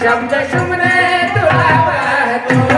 शब्द शुमने तुला वाहतो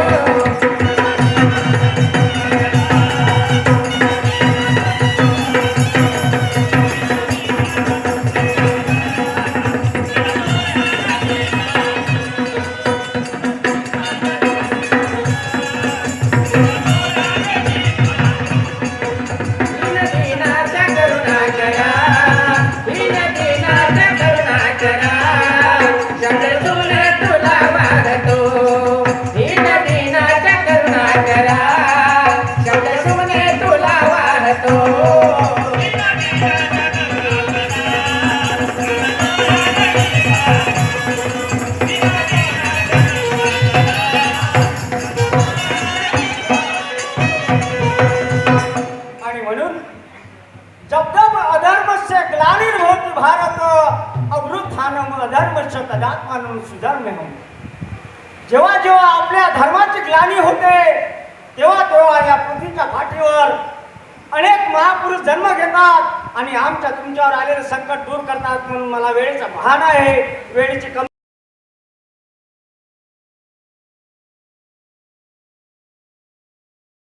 जेव्हा जेव्हा आपल्या धर्माची ग्लानी होते तेव्हा तेव्हा या पृथ्वीच्या पाठीवर अनेक महापुरुष जन्म घेतात आणि आमच्या तुमच्यावर आलेले संकट दूर करतात. म्हणून मला वेळेचा भान आहे, वेळेची